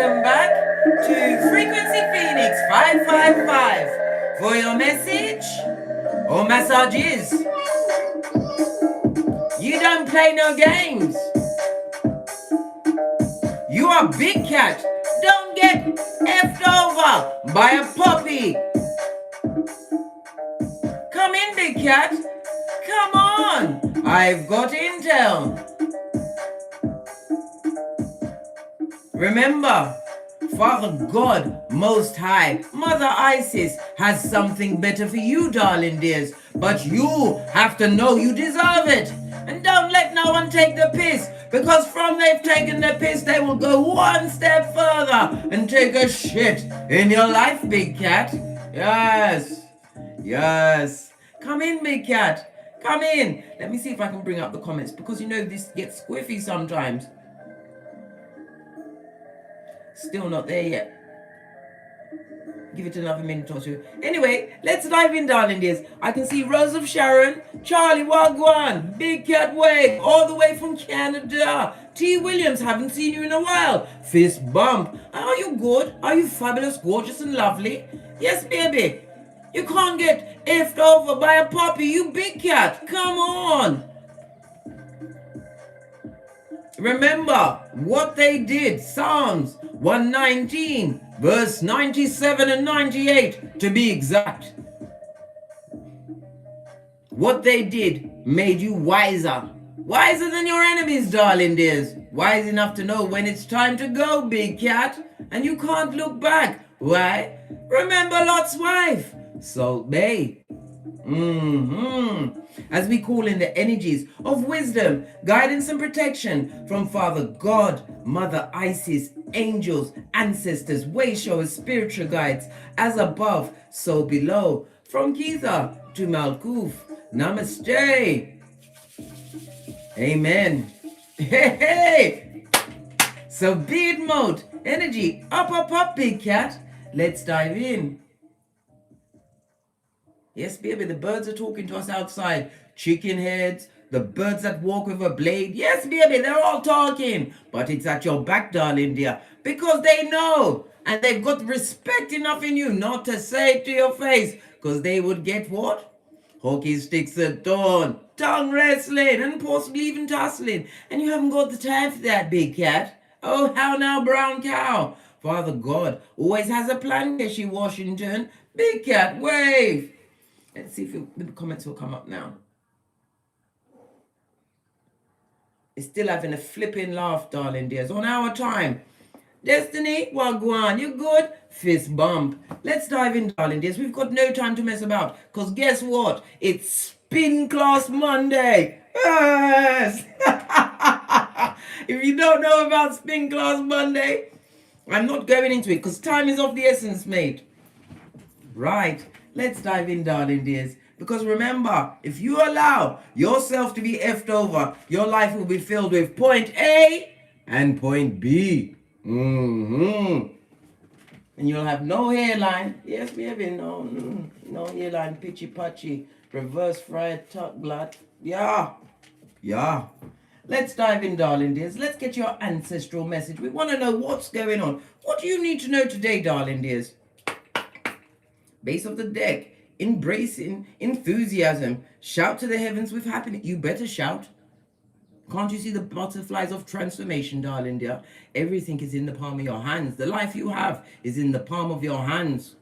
welcome back to Frequency Phoenix 555 for your message or massages. You don't play no games. You are big cat. Don't get effed over by a puppy. Come in, big cat. Come on. I've got intel. Remember, Father God Most High, Mother Isis has something better for you, darling dears. But you have to know you deserve it. And don't let no one take the piss, because from they've taken the piss, they will go one step further and take a shit in your life, big cat. Yes. Yes. Come in, big cat. Come in. Let me see if I can bring up the comments, because you know this gets squiffy sometimes. Still not there yet. Give it another minute or two. Anyway, let's dive in, darling dears. I can see Rose of Sharon, Charlie Wagwan, Big Cat Wave, all the way from Canada. T. Williams, haven't seen you in a while. Fist bump. Are you good? Are you fabulous, gorgeous, and lovely? Yes, baby. You can't get effed over by a puppy, you big cat. Come on. Remember what they did. Psalms 119, verse 97 and 98 to be exact. What they did made you wiser. Wiser than your enemies, darling dears. Wise enough to know when it's time to go, big cat. And you can't look back. Why? Remember Lot's wife, Salt Bay. As we call in the energies of wisdom, guidance and protection from Father God, Mother Isis, angels, ancestors, way showers, spiritual guides, as above, so below, from Geetha to Malkuth. Namaste. Amen. Hey, hey. So beard mode, energy, up, big cat. Let's dive in. Yes, baby, the birds are talking to us outside. Chicken heads, the birds that walk with a blade. Yes, baby, they're all talking. But it's at your back, darling dear. Because they know. And they've got respect enough in you not to say it to your face. Because they would get what? Hockey sticks at dawn. Tongue wrestling and possibly even tussling. And you haven't got the time for that, big cat. Oh, how now, brown cow. Father God always has a plan, Keshi Washington. Big cat, wave. Let's see if the comments will come up now. It's still having a flipping laugh, darling dears, on our time. Destiny, Wagwan, you good? Fist bump. Let's dive in, darling dears. We've got no time to mess about. Because guess what? It's Spin Class Monday. Yes! If you don't know about Spin Class Monday, I'm not going into it because time is of the essence, mate. Right. Let's dive in, darling dears. Because remember, if you allow yourself to be effed over, your life will be filled with point A and point B. And you'll have no hairline. Yes, baby, no hairline, pitchy patchy, reverse fried tuck blood. Yeah. Let's dive in, darling dears. Let's get your ancestral message. We want to know what's going on. What do you need to know today, darling dears? Base of the deck, embracing enthusiasm. Shout to the heavens with happiness. You better shout. Can't you see the butterflies of transformation, darling dear? Everything is in the palm of your hands. The life you have is in the palm of your hands.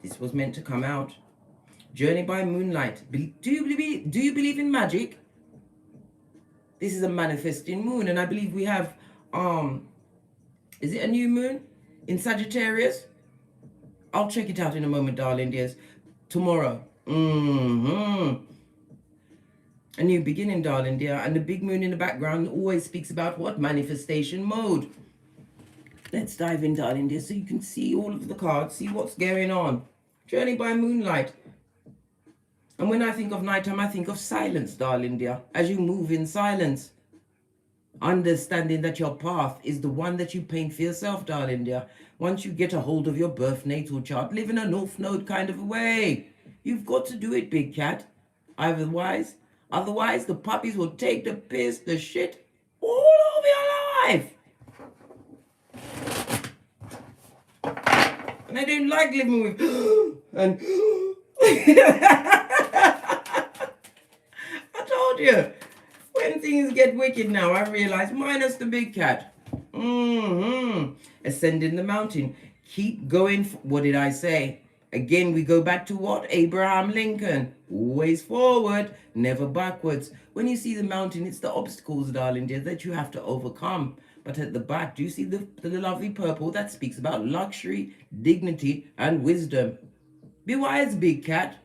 This was meant to come out. Journey by moonlight. Do you believe in magic? This is a manifesting moon, and I believe we have is it a new moon in Sagittarius? I'll check it out in a moment, darling dears. Tomorrow. A new beginning, darling dear. And the big moon in the background always speaks about what? Manifestation mode. Let's dive in, darling dear, so you can see all of the cards, see what's going on. Journey by moonlight. And when I think of nighttime, I think of silence, darling dear, as you move in silence. Understanding that your path is the one that you paint for yourself, darling dear. Once you get a hold of your birth natal chart, live in a north node kind of a way. You've got to do it, big cat. Otherwise, the puppies will take the piss, the shit all over your life. And I don't like living with and I told you, when things get wicked now, I realize, minus the big cat. Ascending the mountain. Keep going. What did I say? Again, we go back to what? Abraham Lincoln. Always forward, never backwards. When you see the mountain, it's the obstacles, darling dear, that you have to overcome. But at the back, do you see the lovely purple that speaks about luxury, dignity, and wisdom? Be wise, big cat.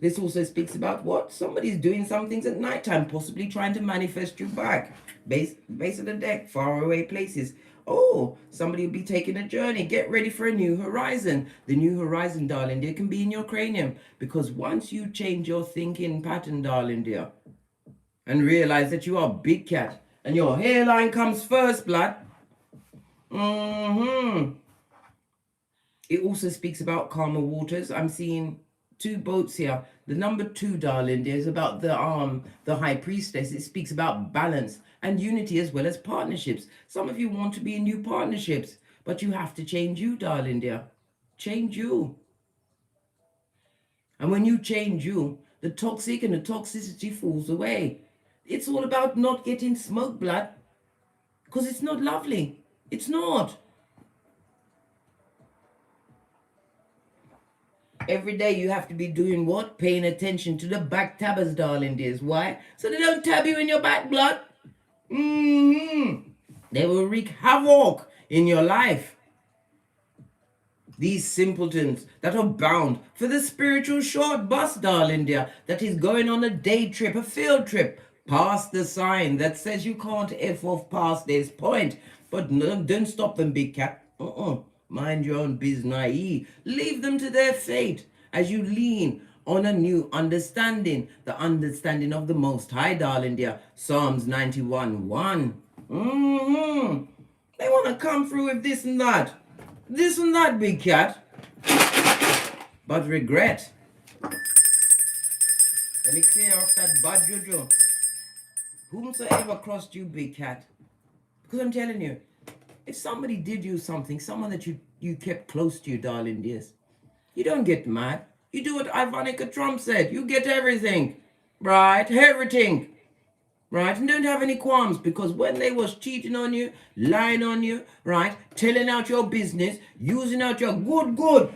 This also speaks about what? Somebody's doing some things at nighttime, possibly trying to manifest you back. Base of the deck, far away places. Oh, somebody will be taking a journey. Get ready for a new horizon. The new horizon, darling dear, can be in your cranium. Because once you change your thinking pattern, darling dear, and realize that you are a big cat, and your hairline comes first, blood. It also speaks about calmer waters. I'm seeing 2 boats here. The number 2, darling dear, is about the high priestess. It speaks about balance and unity as well as partnerships. Some of you want to be in new partnerships, but you have to change you, darling dear. Change you. And when you change you, the toxic and the toxicity falls away. It's all about not getting smoke, blood, because it's not lovely. It's not. Every day you have to be doing what? Paying attention to the back tabbers, darling dears. Why? So they don't tab you in your back, blood. They will wreak havoc in your life. These simpletons that are bound for the spiritual short bus, darling dear, that is going on a day trip, a field trip, past the sign that says you can't F off past this point. But no, don't stop them, big cat. Mind your own business. Leave them to their fate as you lean on a new understanding, the understanding of the Most High, darling dear. Psalms 91:1. They want to come through with this and that, big cat. But regret. Let me clear off that bad juju. Whomsoever crossed you, big cat. Because I'm telling you, if somebody did you something, someone that you kept close to you, darling dears, you don't get mad. You do what Ivanka Trump said. You get everything. Right? Everything. Right? And don't have any qualms, because when they was cheating on you, lying on you, right? Telling out your business, using out your good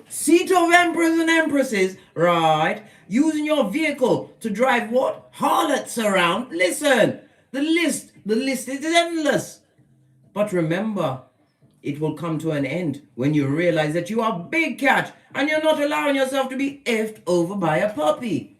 seat of emperors and empresses, right? Using your vehicle to drive what? Harlots around. Listen, the list is endless. But remember, it will come to an end when you realize that you are a big cat and you're not allowing yourself to be effed over by a puppy.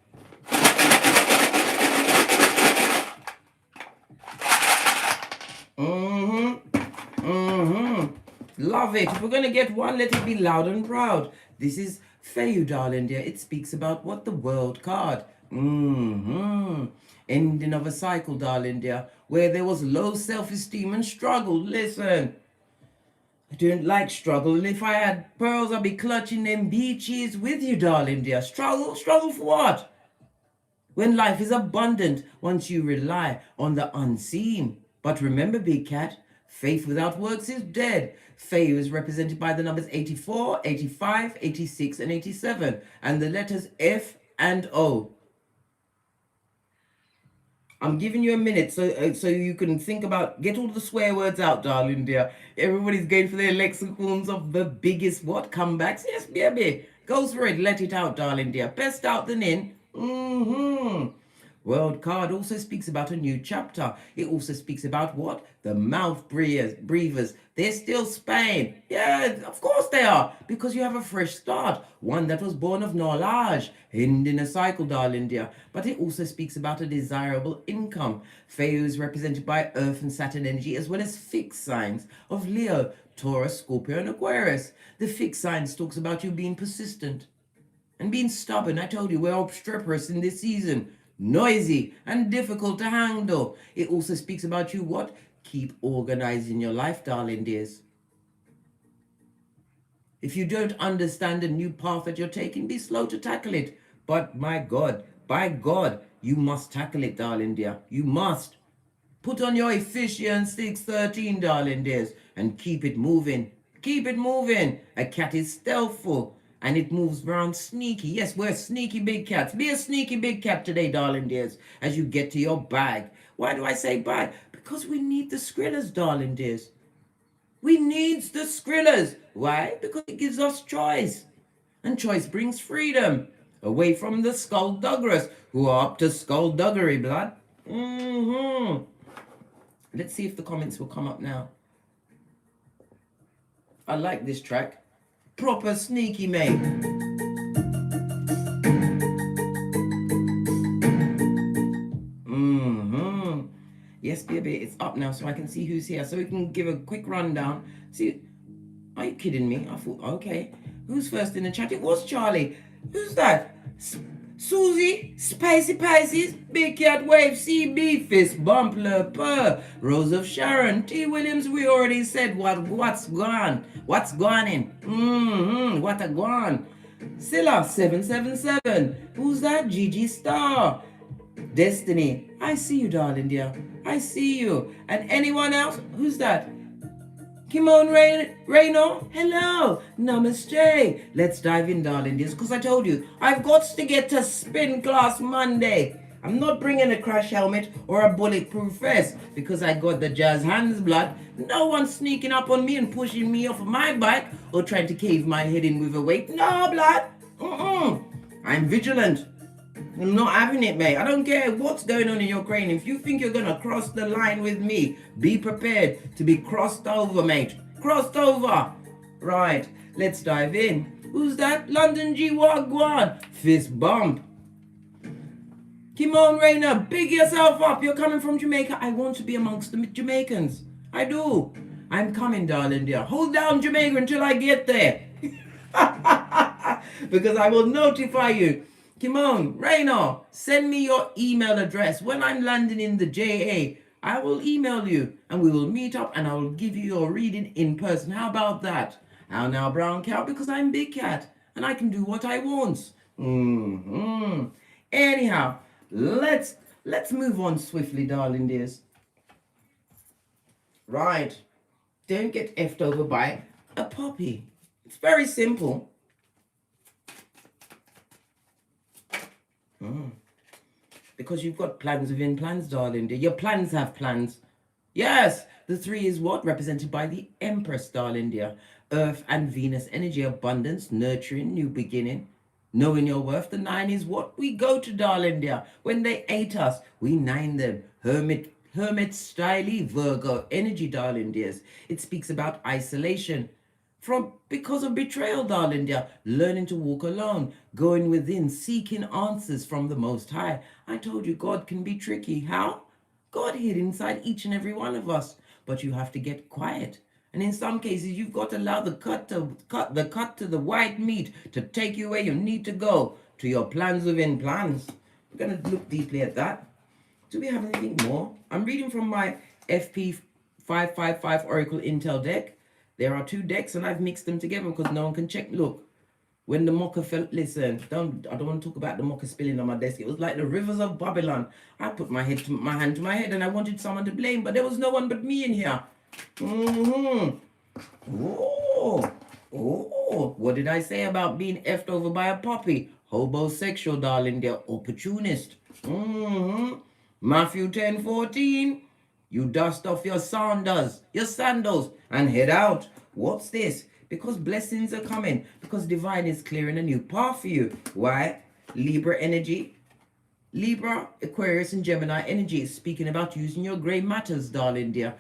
Love it. If we're going to get one, let it be loud and proud. This is Fayu, darling dear. It speaks about what? The World card. Ending of a cycle, darling dear, where there was low self-esteem and struggle. Listen, I don't like struggle, and if I had pearls, I'd be clutching them beaches with you, darling dear. Struggle for what? When life is abundant, once you rely on the unseen. But remember, big cat, faith without works is dead. Faith is represented by the numbers 84, 85, 86, and 87, and the letters F and O. I'm giving you a minute so you can think about, get all the swear words out, darling dear. Everybody's going for their lexicons of the biggest what? Comebacks? Yes, baby. Go for it. Let it out, darling dear. Best out than in. World card also speaks about a new chapter. It also speaks about what? The mouth breathers. They're still Spain. Yeah, of course they are. Because you have a fresh start. One that was born of knowledge. Ending a cycle, darling dear. But it also speaks about a desirable income. Feo is represented by Earth and Saturn energy, as well as fixed signs of Leo, Taurus, Scorpio, and Aquarius. The fixed signs talks about you being persistent and being stubborn. I told you, we're obstreperous in this season. Noisy and difficult to handle. It also speaks about you what? Keep organizing your life, darling dears. If you don't understand a new path that you're taking, be slow to tackle it. But my God, By God, you must tackle it, darling dear. You must. Put on your Ephesians 6:13, darling dears, and keep it moving. Keep it moving. A cat is stealthful and it moves around sneaky. Yes, we're sneaky big cats. Be a sneaky big cat today, darling dears, as you get to your bag. Why do I say bag? Because we need the skrillers, darling dears. We needs the skrillers. Why? Because it gives us choice. And choice brings freedom. Away from the skullduggerers who are up to skullduggery, blood. Let's see if the comments will come up now. I like this track. Proper sneaky, mate. Yes, baby, it's up now so I can see who's here. So we can give a quick rundown. See, are you kidding me? I thought, okay. Who's first in the chat? It was Charlie. Who's that? Susie, Spicy Pisces, Big Cat Wave, CB, Fist Bump, Le Purr, Rose of Sharon, T. Williams. We already said what's gone. What's gone in? What a gone. Silla 777. Who's that? Gigi Star. Destiny. I see you, darling dear. I see you. And anyone else? Who's that? Kimon Reno, hello, namaste. Let's dive in, darling dears, because I told you, I've got to get to spin class Monday. I'm not bringing a crash helmet or a bulletproof vest because I got the jazz hands, blood. No one's sneaking up on me and pushing me off of my bike or trying to cave my head in with a weight. No, blood. I'm vigilant. I'm not having it, mate. I don't care what's going on in your crane. If you think you're going to cross the line with me, be prepared to be crossed over, mate. Crossed over. Right, let's dive in. Who's that? London G Wagwan. Fist bump. Kimon Rayner, big yourself up. You're coming from Jamaica. I want to be amongst the Jamaicans. I do. I'm coming, darling dear. Hold down Jamaica until I get there. Because I will notify you. Kimon, Rayner, send me your email address. When I'm landing in the JA, I will email you and we will meet up and I will give you your reading in person. How about that? How now, brown cow? Because I'm big cat and I can do what I want. Anyhow, let's move on swiftly, darling dears. Right. Don't get effed over by a puppy. It's very simple. Because you've got plans within plans, darling dear. Your plans have plans. Yes, the 3 is what? Represented by the Empress, darling dear. Earth and Venus energy, abundance, nurturing, new beginning, knowing your worth. The 9 is what? We go to, darling dear. When they ate us, we 9 them. Hermit styly, Virgo energy, darling dears. It speaks about isolation. Because of betrayal, darling dear, learning to walk alone, going within, seeking answers from the Most High. I told you God can be tricky. How? God hid inside each and every one of us, but you have to get quiet. And in some cases, you've got to allow the cut to the white meat to take you where you need to go, to your plans within plans. We're going to look deeply at that. Do we have anything more? I'm reading from my FP 555 Oracle Intel deck. There are 2 decks and I've mixed them together because no one can check. Look, when the mocha fell, listen, I don't want to talk about the mocha spilling on my desk. It was like the rivers of Babylon. I put my hand to my head and I wanted someone to blame, but there was no one but me in here. What did I say about being effed over by a puppy? Hobosexual, darling, they're opportunist. Matthew 10:14. You dust off your sandals, and head out. What's this? Because blessings are coming. Because divine is clearing a new path for you. Why? Libra energy. Libra, Aquarius, and Gemini energy is speaking about using your gray matters, darling dear.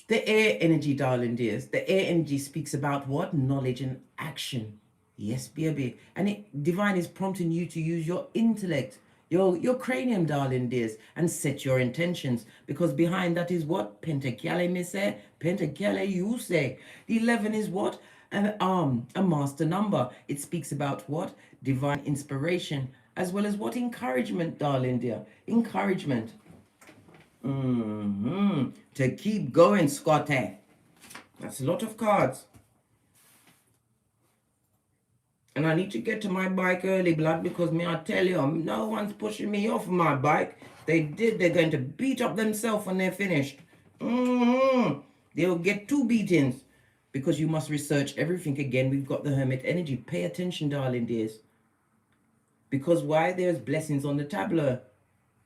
The air energy, darling dears. The air energy speaks about what? Knowledge and action. Yes, baby. And divine is prompting you to use your intellect, your cranium, darling dears, and set your intentions. Because behind that is what? Pentacale, me say. Pentacale, you say. The 11 is what? A master number. It speaks about what? Divine inspiration, as well as what? Encouragement, darling dear. Encouragement. To keep going, Scotty. That's a lot of cards. And I need to get to my bike early, blood, because me, I tell you, no one's pushing me off my bike. They did, they're going to beat up themselves when they're finished. They'll get 2 beatings. Because you must research everything again. We've got the hermit energy. Pay attention, darling dears. Because why? There's blessings on the tableau.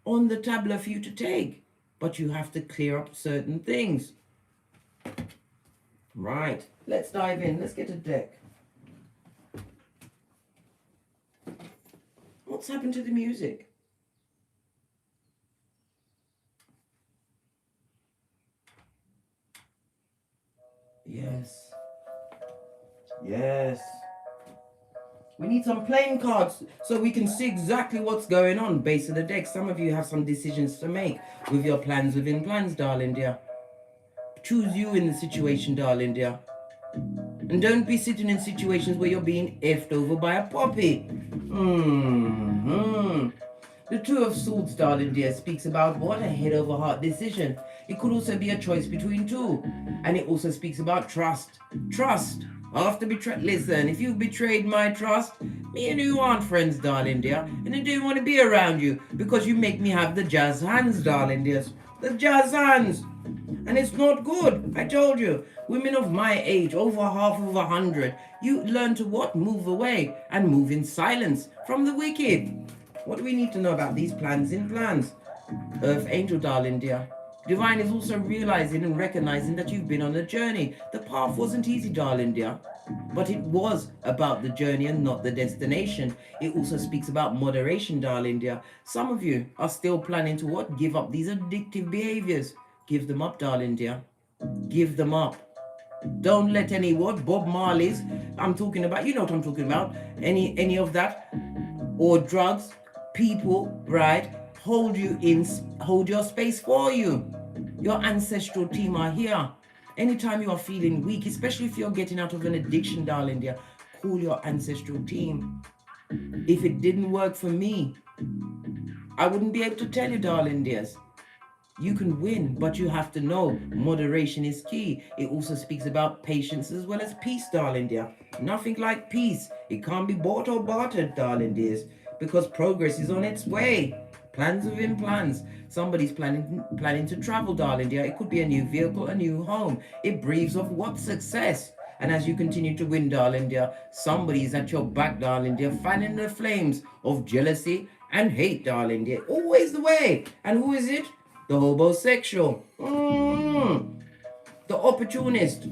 On the tableau for you to take. But you have to clear up certain things. Right. Let's dive in. Let's get a deck. What's happened to the music? Yes. Yes. We need some playing cards so we can see exactly what's going on base of the deck. Some of you have some decisions to make with your plans within plans, darling dear. Choose you in the situation, darling dear. And don't be sitting in situations where you're being effed over by a puppy. The Two of Swords, darling dear, speaks about what? A head over heart decision. It could also be a choice between two. And it also speaks about trust. Trust. After betrayal, listen, if you've betrayed my trust, me and you aren't friends, darling dear. And I don't want to be around you because you make me have the jazz hands, darling dears. The jazz hands. And it's not good. I told you, women of my age, over half of 100, you learn to what? Move away and move in silence from the wicked. What do we need to know about these plans in plans? Earth angel, darling dear. Divine is also realizing and recognizing that you've been on a journey. The path wasn't easy, darling dear. But it was about the journey and not the destination. It also speaks about moderation, darling dear. Some of you are still planning to what? Give up these addictive behaviors. Give them up, darling dear. Give them up. Don't let any what? Bob Marley's. I'm talking about, you know what I'm talking about. Any of that. Or drugs, people, right? Hold your space for you. Your ancestral team are here. Anytime you are feeling weak, especially if you're getting out of an addiction, darling dear, call your ancestral team. If it didn't work for me, I wouldn't be able to tell you, darling dears. You can win, but you have to know moderation is key. It also speaks about patience as well as peace, darling dear. Nothing like peace. It can't be bought or bartered, darling dears, because progress is on its way. Plans within plans. Somebody's planning to travel, darling dear. It could be a new vehicle, a new home. It breathes of what? Success. And as you continue to win, darling dear, somebody's at your back, darling dear, fanning the flames of jealousy and hate, darling dear. Always the way. And who is it? The homosexual. The opportunist.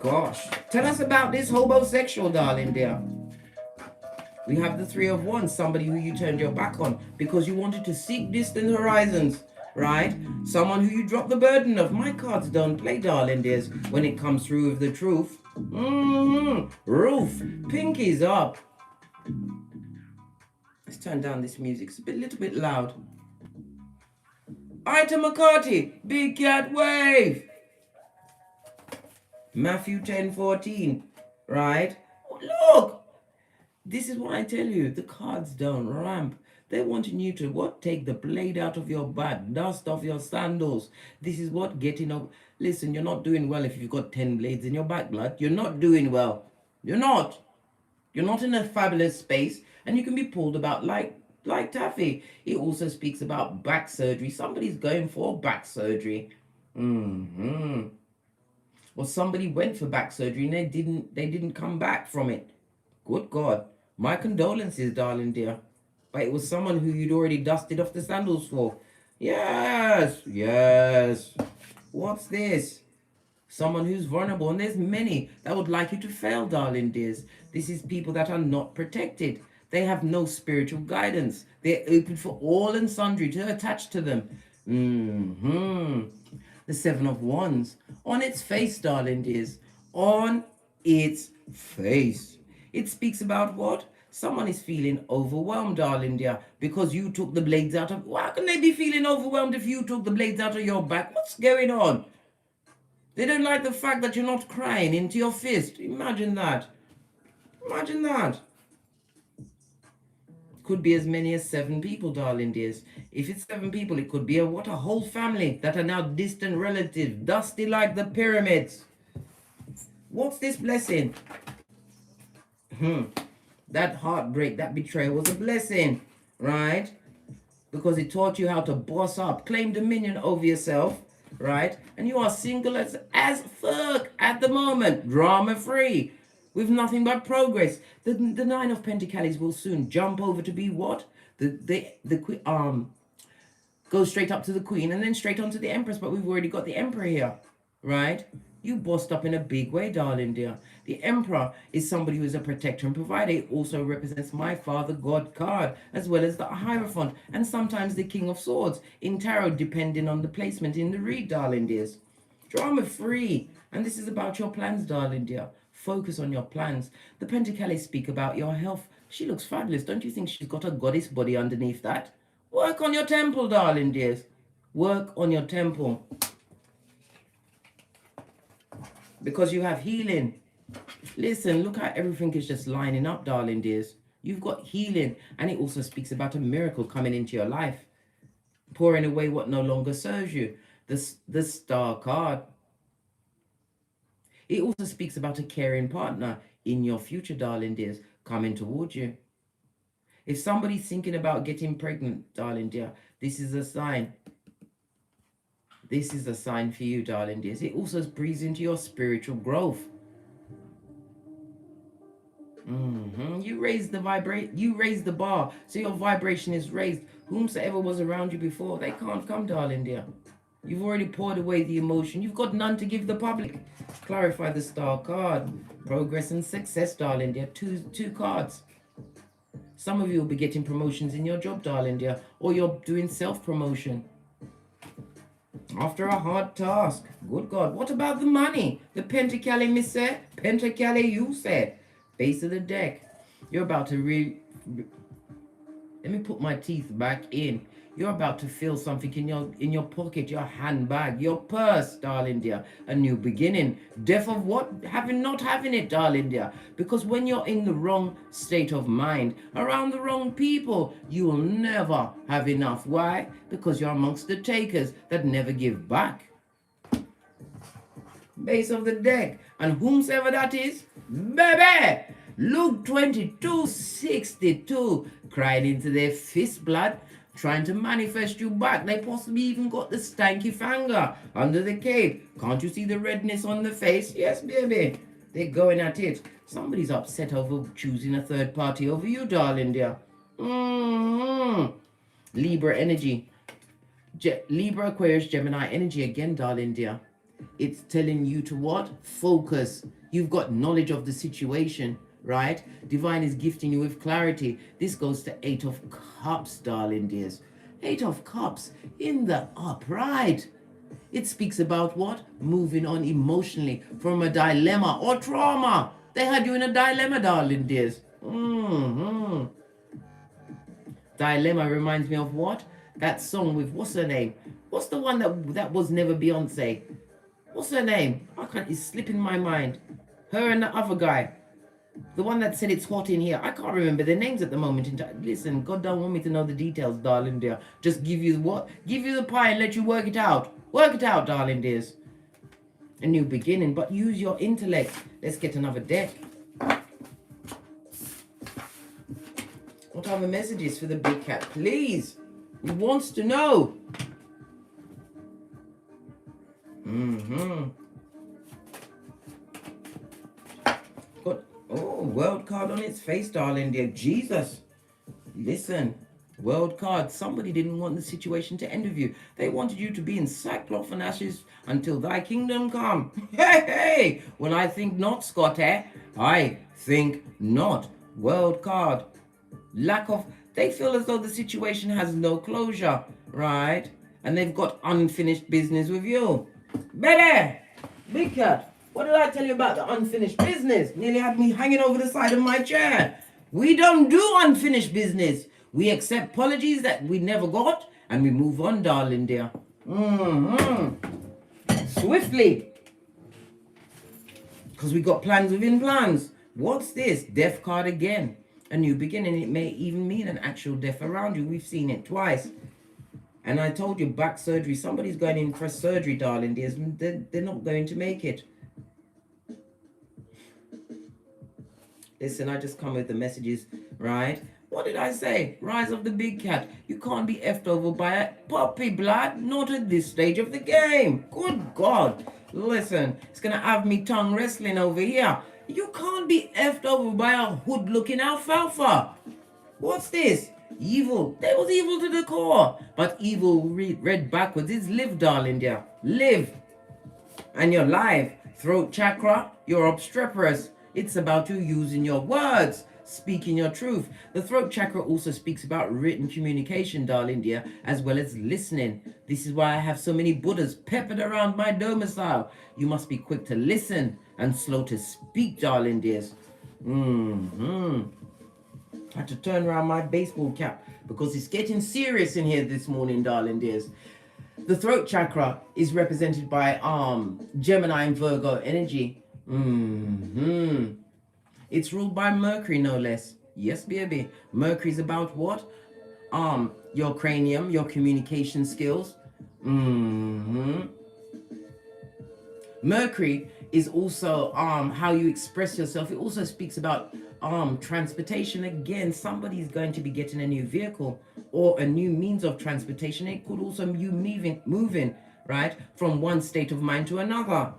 Gosh. Tell us about this homosexual, darling dear. We have the Three of Wands, somebody who you turned your back on because you wanted to seek distant horizons, right? Someone who you dropped the burden of. My cards don't play, darling dears, when it comes through with the truth. Roof, pinkies up. Let's turn down this music. It's a little bit loud. Ita McCarthy, Big Cat Wave. Matthew 10:14, right? Look. This is what I tell you. The cards don't ramp. They're wanting you to what? Take the blade out of your back. Dust off your sandals. This is what? Getting up. Listen, you're not doing well if you've got 10 blades in your back, blood. You're not doing well. You're not. You're not in a fabulous space. And you can be pulled about like taffy. It also speaks about back surgery. Somebody's going for back surgery. Or somebody went for back surgery and they didn't come back from it. Good God. My condolences, darling dear. But it was someone who you'd already dusted off the sandals for. Yes, yes. What's this? Someone who's vulnerable. And there's many that would like you to fail, darling dears. This is people that are not protected. They have no spiritual guidance. They're open for all and sundry to attach to them. The Seven of Wands. On its face, darling dears. On its face. It speaks about what? Someone is feeling overwhelmed, darling dear, because you took the blades out of... How can they be feeling overwhelmed if you took the blades out of your back? What's going on? They don't like the fact that you're not crying into your fist. Imagine that. Imagine that. Could be as many as 7 people, darling dears. If it's 7 people, it could be a whole family that are now distant relatives, dusty like the pyramids. What's this blessing? That heartbreak, that betrayal was a blessing, right? Because it taught you how to boss up, claim dominion over yourself, right? And you are single as fuck at the moment, drama free, with nothing but progress. The Nine of Pentacles will soon jump over to be what? The go straight up to the Queen and then straight on to the Empress, but we've already got the Emperor here, right? You bossed up in a big way, darling dear. The Emperor is somebody who is a protector and provider. It also represents my Father God card, as well as the Hierophant, and sometimes the King of Swords in Tarot, depending on the placement in the read, darling dears. Drama free. And this is about your plans, darling dear. Focus on your plans. The Pentacles speak about your health. She looks fabulous. Don't you think she's got a goddess body underneath that? Work on your temple, darling dears. Work on your temple. Because you have healing. Listen, look how everything is just lining up, darling dears. You've got healing. And it also speaks about a miracle coming into your life. Pouring away what no longer serves you. The Star card. It also speaks about a caring partner in your future, darling dears, coming towards you. If somebody's thinking about getting pregnant, darling dear, this is a sign. This is a sign for you, darling dears. It also breathes into your spiritual growth. You raise the bar, so your vibration is raised. Whomsoever was around you before, they can't come, darling dear. You've already poured away the emotion. You've got none to give the public. Clarify the Star card. Progress and success, darling dear. Two cards. Some of you will be getting promotions in your job, darling dear, or you're doing self-promotion. After a hard task. Good God. What about the money? The Pentacale, miss said. Pentacale, you said. Base of the deck. You're about to let me put my teeth back in. You're about to feel something in your pocket, your handbag, your purse, darling dear. A new beginning. Death of what? Not having it, darling dear. Because when you're in the wrong state of mind, around the wrong people, you will never have enough. Why? Because you're amongst the takers that never give back. Base of the deck. And whomsoever that is, baby! Luke 22:62, crying into their fist blood, trying to manifest you back. They possibly even got the stanky finger under the cape. Can't you see the redness on the face? Yes, baby. They're going at it. Somebody's upset over choosing a third party over you, darling dear. Libra energy. Libra, Aquarius, Gemini energy again, darling dear. It's telling you to what? Focus. You've got knowledge of the situation, right? Divine is gifting you with clarity. This goes to 8 of Cups, darling dears. 8 of Cups in the upright. It speaks about what? Moving on emotionally from a dilemma or trauma. They had you in a dilemma, darling dears. Dilemma reminds me of what? That song with, what's her name? What's the one that was never Beyonce? What's her name? It's slipping my mind. Her and the other guy. The one that said it's hot in here. I can't remember their names at the moment in time. Listen, God don't want me to know the details, darling dear. Just give you what? Give you the pie and let you work it out. Work it out, darling dears. A new beginning, but use your intellect. Let's get another deck. What are the messages for the big cat? Please. He wants to know. Got world card on its face, darling dear. Jesus. Listen. World card. Somebody didn't want the situation to end with you. They wanted you to be in sackcloth and ashes until thy kingdom come. Hey. Well, I think not, Scott, eh? I think not. World card. They feel as though the situation has no closure, right? And they've got unfinished business with you. Baby! Big cat, what did I tell you about the unfinished business? Nearly had me hanging over the side of my chair. We don't do unfinished business. We accept apologies that we never got, and we move on, darling dear. Swiftly. Because we got plans within plans. What's this? Death card again. A new beginning. It may even mean an actual death around you. We've seen it twice. And I told you, back surgery. Somebody's going in for surgery, darling dears. They're not going to make it. Listen, I just come with the messages, right? What did I say? Rise of the big cat. You can't be effed over by a puppy, blood. Not at this stage of the game. Good God. Listen, it's going to have me tongue wrestling over here. You can't be effed over by a hood-looking alfalfa. What's this? Evil. They was evil to the core. But evil read backwards is live, darling dear. Live. And you're live. Throat chakra, you're obstreperous. It's about you using your words, speaking your truth. The throat chakra also speaks about written communication, darling dear, as well as listening. This is why I have so many Buddhas peppered around my domicile. You must be quick to listen and slow to speak, darling dears. I had to turn around my baseball cap because it's getting serious in here this morning, darling dears. The throat chakra is represented by Gemini and Virgo energy. It's ruled by Mercury, no less. Yes, baby. Mercury is about what? Your cranium, your communication skills. Mercury is also how you express yourself. It also speaks about transportation. Again, somebody's going to be getting a new vehicle or a new means of transportation. It could also be you moving, right, from one state of mind to another.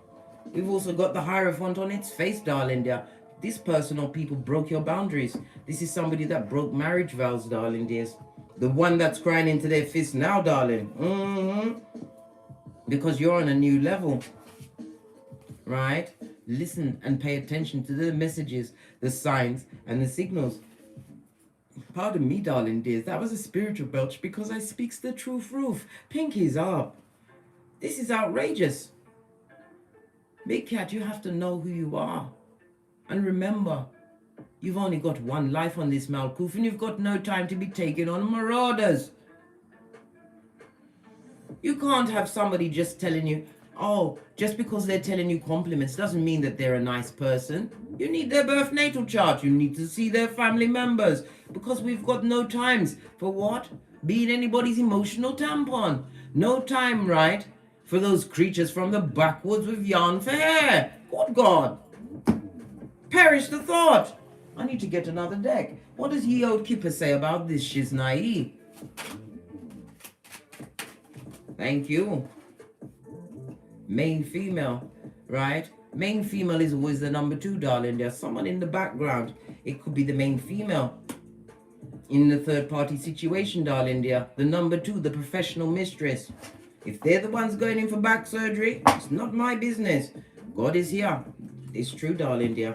We've also got the Hierophant on its face, darling dear. This person or people broke your boundaries. This is somebody that broke marriage vows, darling dears. The one that's crying into their fist now, darling. Because you're on a new level. Right? Listen and pay attention to the messages, the signs, and the signals. Pardon me, darling dears. That was a spiritual belch because I speaks the truth roof. Pinkies up. This is outrageous. Big cat, you have to know who you are. And remember, you've only got one life on this Malkuth, and you've got no time to be taking on marauders. You can't have somebody just telling you, oh, just because they're telling you compliments doesn't mean that they're a nice person. You need their birth natal chart. You need to see their family members. Because we've got no times for what? Being anybody's emotional tampon. No time, right? For those creatures from the backwoods with yarn for hair. Good God. Perish the thought. I need to get another deck. What does Ye Old Kipper say about this Shiznai? Thank you. Main female, right? Main female is always the number 2, darling. There's someone in the background. It could be the main female. In the third party situation, darling dear. The number 2, the professional mistress. If they're the ones going in for back surgery, it's not my business. God is here. It's true, darling dear.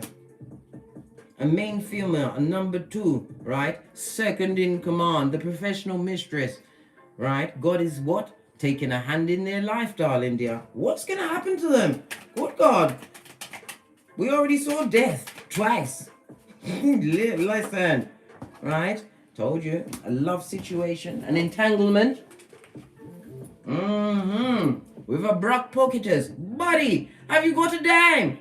A main female, a number 2, right? Second in command, the professional mistress, right? God is what? Taking a hand in their life, darling dear. What's going to happen to them? Good God. We already saw death twice. Listen, right? Told you, a love situation, an entanglement. With a Brock Pocketers. Buddy, have you got a dime?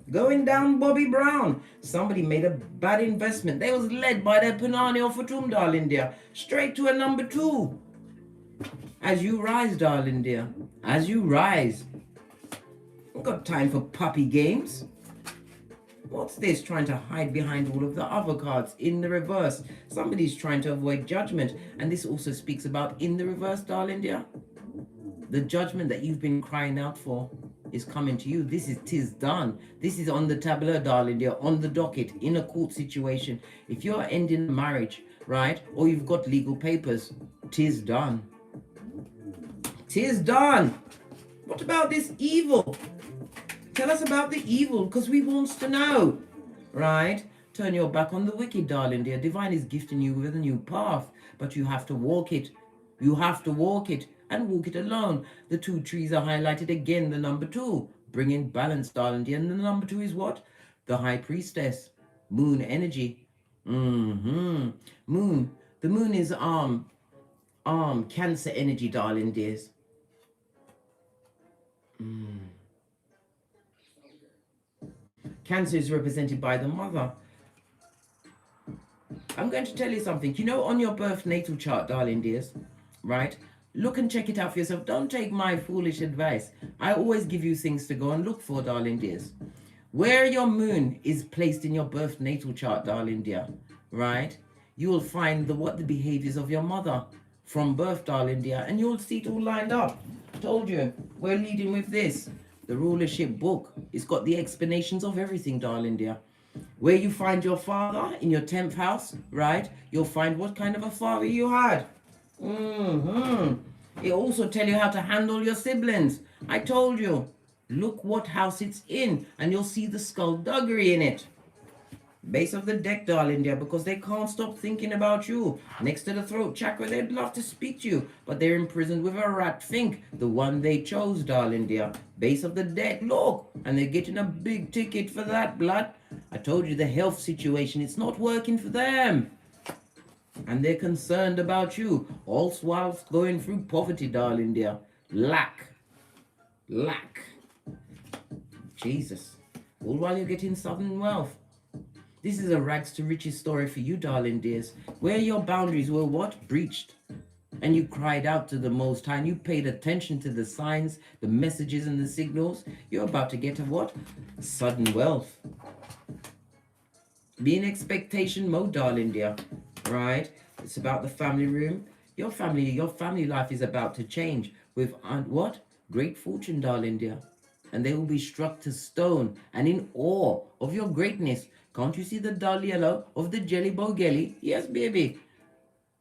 Going down Bobby Brown. Somebody made a bad investment. They was led by their Panani or Fatum, darling dear. Straight to a number 2. As you rise, darling dear. As you rise. I've got time for puppy games. What's this trying to hide behind all of the other cards in the reverse? Somebody's trying to avoid judgment. And this also speaks about in the reverse, darling dear. The judgment that you've been crying out for is coming to you. This is 'tis done. This is on the tableau, darling dear, on the docket, in a court situation. If you're ending a marriage, right, or you've got legal papers, 'tis done. 'Tis done. What about this evil? Tell us about the evil, because we wants to know, right? Turn your back on the wicked, darling dear. Divine is gifting you with a new path, but you have to walk it. You have to walk it. And walk it alone. The 2 trees are highlighted again, the number 2. Bringing balance, darling dear. And the number 2 is what? The High Priestess. Moon energy. Moon. The moon is Cancer energy, darling dears. Cancer is represented by the mother. I'm going to tell you something. You know, on your birth natal chart, darling dears, right? Look and check it out for yourself. Don't take my foolish advice. I always give you things to go and look for, darling dears. Where your moon is placed in your birth natal chart, darling dear, right? You will find the behaviors of your mother from birth, darling dear, and you'll see it all lined up. Told you, we're leading with this. The rulership book. It's got the explanations of everything, darling dear. Where you find your father in your 10th house, right? You'll find what kind of a father you had. It also tell you how to handle your siblings. I told you. Look what house it's in, and you'll see the skullduggery in it. Base of the deck, darling dear, because they can't stop thinking about you. Next to the throat chakra, they'd love to speak to you, but they're imprisoned with a rat fink, the one they chose, darling dear. Base of the deck, look, and they're getting a big ticket for that, blood. I told you the health situation, it's not working for them. And they're concerned about you, all whilst going through poverty, darling dear. Lack. Jesus. All while you're getting sudden wealth. This is a rags to riches story for you, darling dears, where your boundaries were what? Breached. And you cried out to the Most High, and you paid attention to the signs, the messages, and the signals. You're about to get a what? Sudden wealth. Be in expectation mode, darling dear, right? It's about the family room. Your family life is about to change with what? Great fortune, darling dear. And they will be struck to stone and in awe of your greatness. Can't you see the dull yellow of the jelly bogelli? Yes, baby.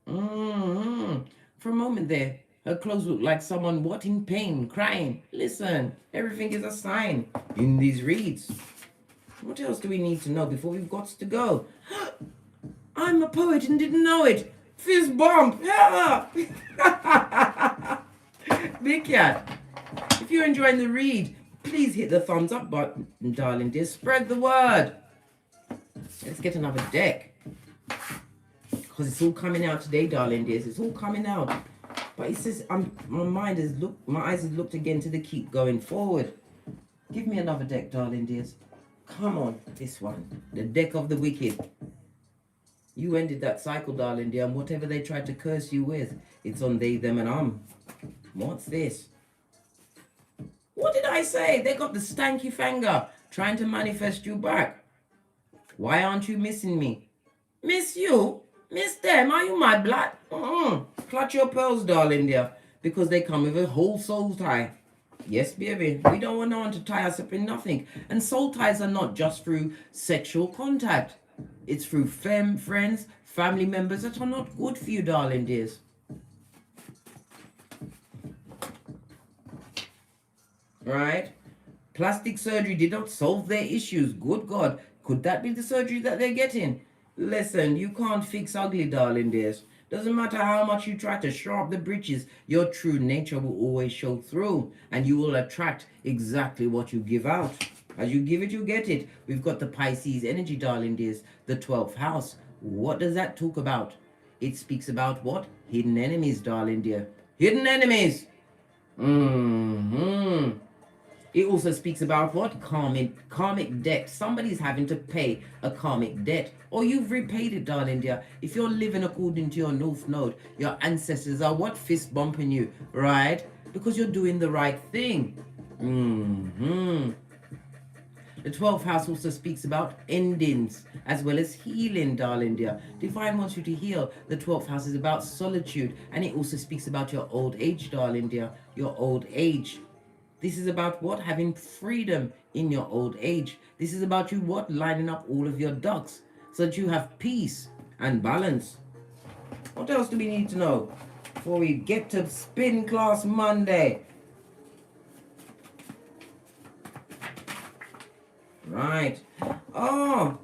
For a moment there, her clothes look like someone what in pain, crying. Listen, everything is a sign in these reads. What else do we need to know before we've got to go? I'm a poet and didn't know it. Fist bump. Yeah. Big cat. If you're enjoying the read, please hit the thumbs up button, darling dear. Spread the word. Let's get another deck. Because it's all coming out today, darling dears. It's all coming out. But it says, my eyes have looked again to the keep going forward. Give me another deck, darling dears. Come on, this one. The deck of the wicked. You ended that cycle, darling dear, and whatever they tried to curse you with, it's on they, them, and What's this? What did I say? They got the stanky finger trying to manifest you back. Why aren't you missing me? Miss you? Miss them? Are you my blood? Clutch your pearls, darling dear, because they come with a whole soul tie. Yes, baby, we don't want no one to tie us up in nothing. And soul ties are not just through sexual contact. It's through friends, family members that are not good for you, darling dears. Right? Plastic surgery did not solve their issues. Good God, could that be the surgery that they're getting? Listen, you can't fix ugly, darling dears. Doesn't matter how much you try to show up the breeches, your true nature will always show through, and you will attract exactly what you give out. As you give it, you get it. We've got the Pisces energy, darling dears, the 12th house. What does that talk about? It speaks about what? Hidden enemies, darling dear. Hidden enemies. It also speaks about what? Karmic debt. Somebody's having to pay a karmic debt. Or you've repaid it, darling dear. If you're living according to your North Node, your ancestors are what? Fist bumping you, right? Because you're doing the right thing. The 12th house also speaks about endings as well as healing, darling dear. Divine wants you to heal. The 12th house is about solitude, and it also speaks about your old age, darling dear. Your old age. This is about what? Having freedom in your old age. This is about you what? Lining up all of your ducks so that you have peace and balance. What else do we need to know before we get to spin class Monday? Right. Oh,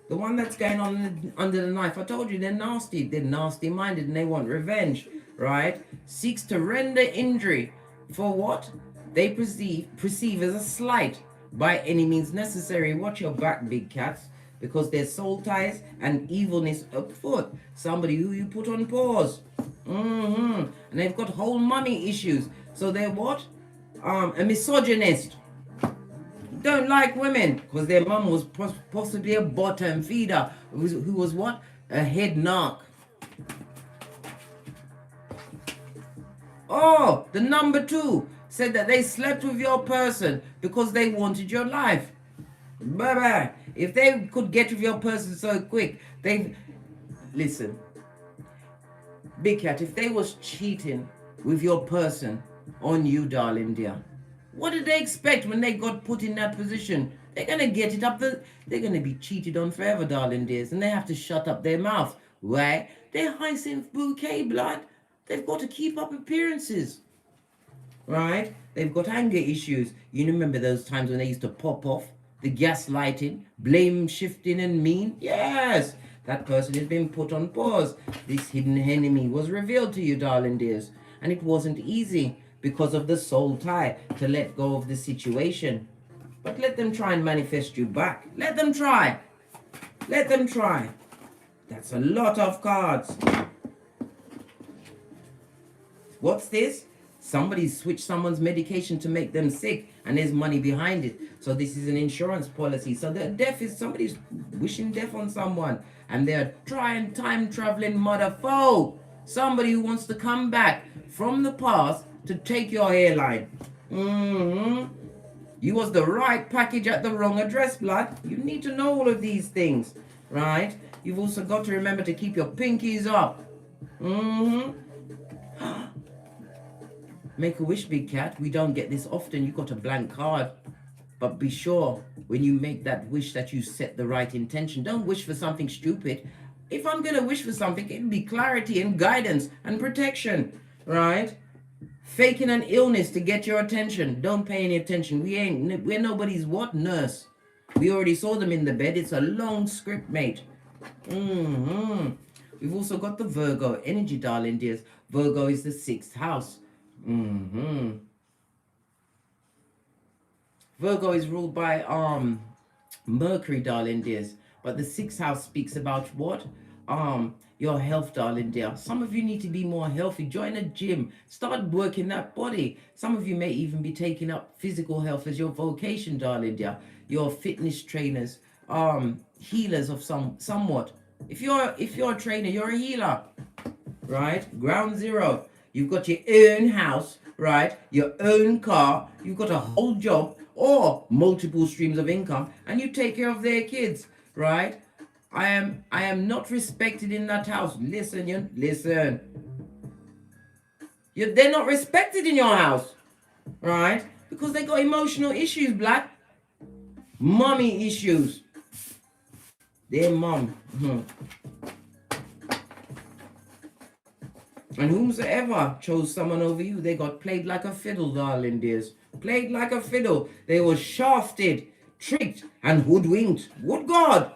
the one that's going on under the knife. I told you they're nasty. They're nasty-minded and they want revenge, right? Seeks to render injury for what they perceive as a slight by any means necessary. Watch your back, big cats, because there's soul ties and evilness afoot. Somebody who you put on pause. And they've got whole money issues. So they're what? A misogynist. Don't like women because their mum was possibly a bottom feeder who was what? A head narc. Oh, the number 2 said that they slept with your person because they wanted your life. Bye-bye. If they could get with your person so quick, listen, Big Cat, if they was cheating with your person on you, darling dear, what did they expect when they got put in that position? They're gonna get it up they're gonna be cheated on forever, darling dears, and they have to shut up their mouth. Why? They're hyacinth bouquet blood. They've got to keep up appearances. Right? They've got anger issues. You remember those times when they used to pop off? The gaslighting, blame shifting and mean? Yes! That person has been put on pause. This hidden enemy was revealed to you, darling dears. And it wasn't easy because of the soul tie to let go of the situation. But let them try and manifest you back. Let them try. Let them try. That's a lot of cards. What's this? Somebody switched someone's medication to make them sick and there's money behind it. So this is an insurance policy. So the death is somebody's wishing death on someone and they're trying time traveling mother foe. Somebody who wants to come back from the past to take your hairline. You was the right package at the wrong address, blood. You need to know all of these things, right? You've also got to remember to keep your pinkies up. Make a wish, Big Cat. We don't get this often. You got a blank card. But be sure when you make that wish that you set the right intention. Don't wish for something stupid. If I'm going to wish for something, it'll be clarity and guidance and protection, right? Faking an illness to get your attention. Don't pay any attention. We're nobody's what? Nurse. We already saw them in the bed. It's a long script, mate. We've also got the Virgo energy, darling dears. Virgo is the 6th house. Virgo is ruled by Mercury, darling dears. But the 6th house speaks about what? Your health, darling dear. Some of you need to be more healthy. Join a gym. Start working that body. Some of you may even be taking up physical health as your vocation, darling dear. Your fitness trainers, healers of somewhat. If you're a trainer, you're a healer, right? Ground zero. You've got your own house, right? Your own car. You've got a whole job or multiple streams of income, and you take care of their kids, right? I am not respected in that house. Listen. They're not respected in your house, right? Because they got emotional issues, black. Mommy issues. Their mom. And whomsoever chose someone over you, they got played like a fiddle, darling dears. Played like a fiddle. They were shafted, tricked, and hoodwinked. Would God?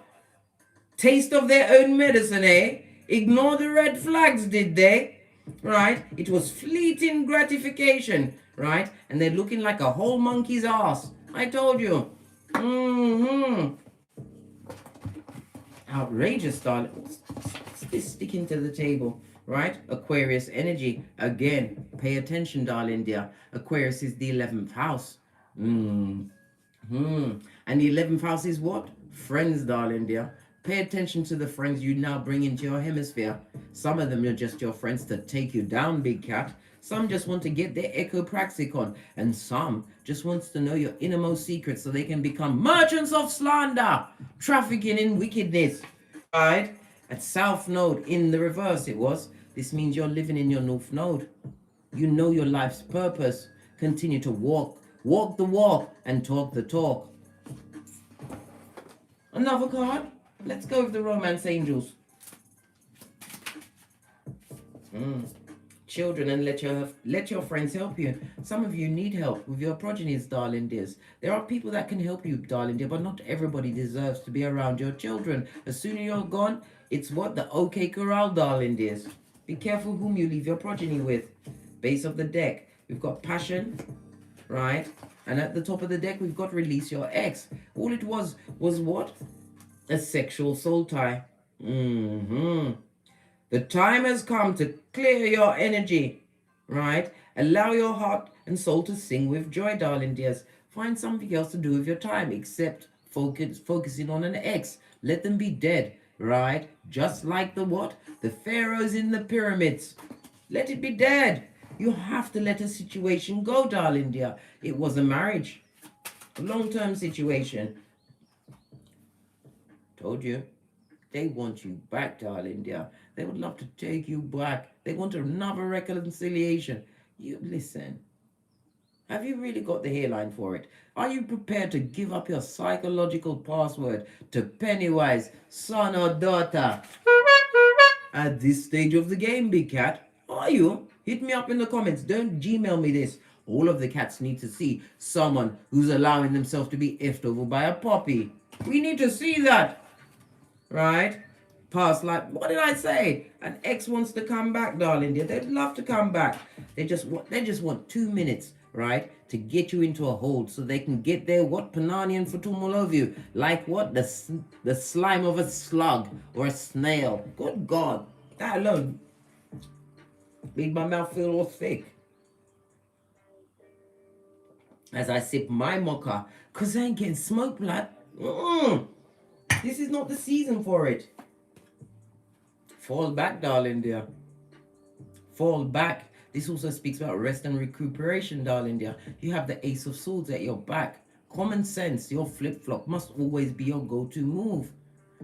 Taste of their own medicine, eh? Ignore the red flags, did they? Right? It was fleeting gratification, right? And they're looking like a whole monkey's ass. I told you. Outrageous, darling. What's this sticking to the table? Right? Aquarius energy. Again, pay attention, darling dear. Aquarius is the 11th house. And the 11th house is what? Friends, darling dear. Pay attention to the friends you now bring into your hemisphere. Some of them are just your friends to take you down, Big Cat. Some just want to get their echopraxicon. And some just wants to know your innermost secrets so they can become merchants of slander, trafficking in wickedness. Right? At South Node, in the reverse it was. This means you're living in your North Node. You know your life's purpose. Continue to walk the walk, and talk the talk. Another card. Let's go with the romance angels. Children, and let your friends help you. Some of you need help with your progenies, darling dears. There are people that can help you, darling dear, but not everybody deserves to be around your children. As soon as you're gone, it's what? The OK Corral, darling dears. Be careful whom you leave your progeny with. Base of the deck, we've got passion, right? And at the top of the deck, we've got release your ex. All it was what? A sexual soul tie. The time has come to clear your energy, right? Allow your heart and soul to sing with joy, darling dears. Find something else to do with your time except focusing on an ex. Let them be dead, right? Just like the what? The pharaohs in the pyramids. Let it be dead. You have to let a situation go, darling dear. It was a marriage, a long-term situation. Told you. They want you back, darling dear. They would love to take you back. They want another reconciliation. You listen. Have you really got the hairline for it? Are you prepared to give up your psychological password to Pennywise, son or daughter? At this stage of the game, big cat, are you? Hit me up in the comments. Don't Gmail me this. All of the cats need to see someone who's allowing themselves to be effed over by a puppy. We need to see that. Right? Past life. What did I say? An ex wants to come back, darling dear. They'd love to come back. They just want 2 minutes, right, to get you into a hold so they can get their what panani and futum all over you. Like what? The slime of a slug or a snail. Good God. That alone made my mouth feel all thick. As I sip my mocha, because I ain't getting smoke blood. This is not the season for it. Fall back, darling dear. Fall back. This also speaks about rest and recuperation, darling dear. You have the Ace of Swords at your back. Common sense, your flip-flop must always be your go-to move.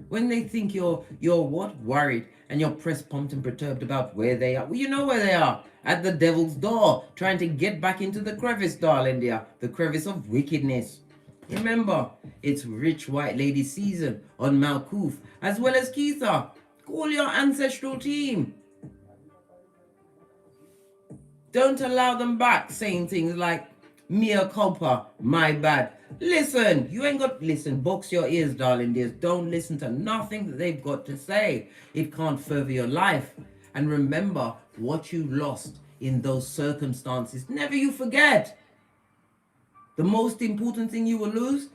When they think you're what? Worried, and you're pressed, pumped, and perturbed about where they are. Well, you know where they are. At the devil's door, trying to get back into the crevice, darling dear. The crevice of wickedness. Remember, it's rich white lady season on Malkuth, as well as Keitha. Call your ancestral team. Don't allow them back saying things like, mea culpa, my bad. Listen, you ain't got, listen, box your ears, darling dears. Don't listen to nothing that they've got to say. It can't further your life. And remember what you lost in those circumstances. Never you forget. The most important thing you will lose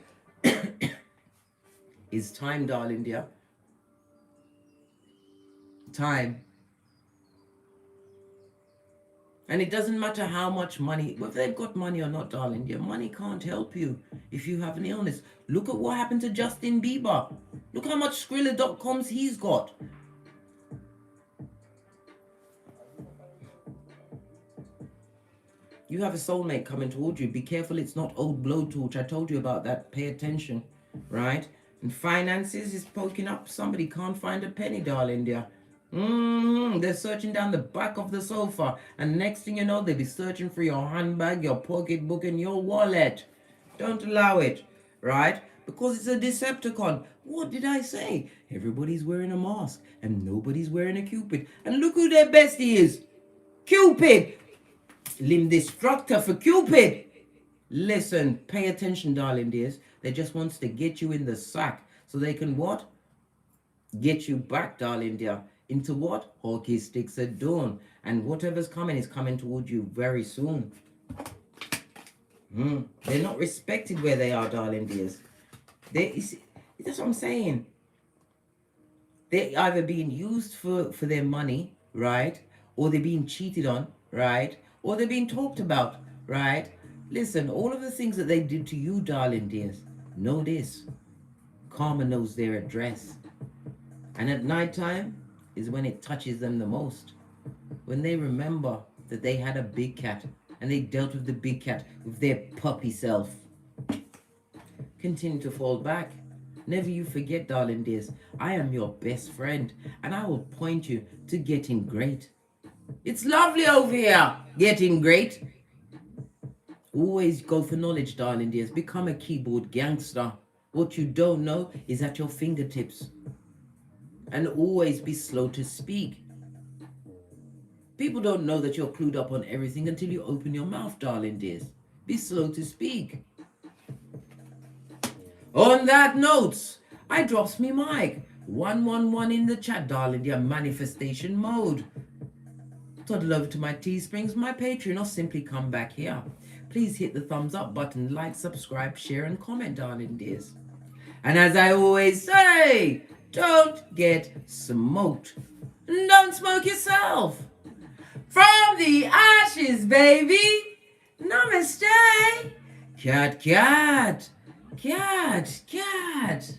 is time, darling dear. Time. And it doesn't matter how much money, whether they've got money or not, darling dear, money can't help you if you have an illness. Look at what happened to Justin Bieber. Look how much Skrilla.coms he's got. You have a soulmate coming towards you. Be careful it's not old blowtorch. I told you about that. Pay attention, right? And finances is poking up. Somebody can't find a penny, darling dear. They're searching down the back of the sofa, and next thing you know, they'll be searching for your handbag, your pocketbook, and your wallet. Don't allow it, right? Because it's a Decepticon. What did I say? Everybody's wearing a mask, and nobody's wearing a Cupid. And look who their bestie is. Cupid. Limb destructor for Cupid. Listen, pay attention, darling dears. They just wants to get you in the sack so they can what? Get you back, darling dear. Into what? Hockey sticks at dawn. And whatever's coming is coming towards you very soon. They're not respected where they are, darling dears. That's what I'm saying. They're either being used for their money, right? Or they're being cheated on, right? Or they're being talked about, right? Listen, all of the things that they did to you, darling dears, know this. Karma knows their address. And at nighttime is when it touches them the most. When they remember that they had a big cat and they dealt with the big cat with their puppy self. Continue to fall back. Never you forget, darling dears, I am your best friend and I will point you to getting great. It's lovely over here, getting great. Always go for knowledge, darling dears. Become a keyboard gangster. What you don't know is at your fingertips. And always be slow to speak. People don't know that you're clued up on everything until you open your mouth, darling dears. Be slow to speak. On that note, I drops me mic. 111 in the chat, darling dear. Manifestation mode. Toddle over to my Teesprings, my Patreon, or simply come back here. Please hit the thumbs up button, like, subscribe, share, and comment, darling dears. And as I always say, don't get smoked. And don't smoke yourself. From the ashes, baby. Namaste. Cat, cat. Cat, cat.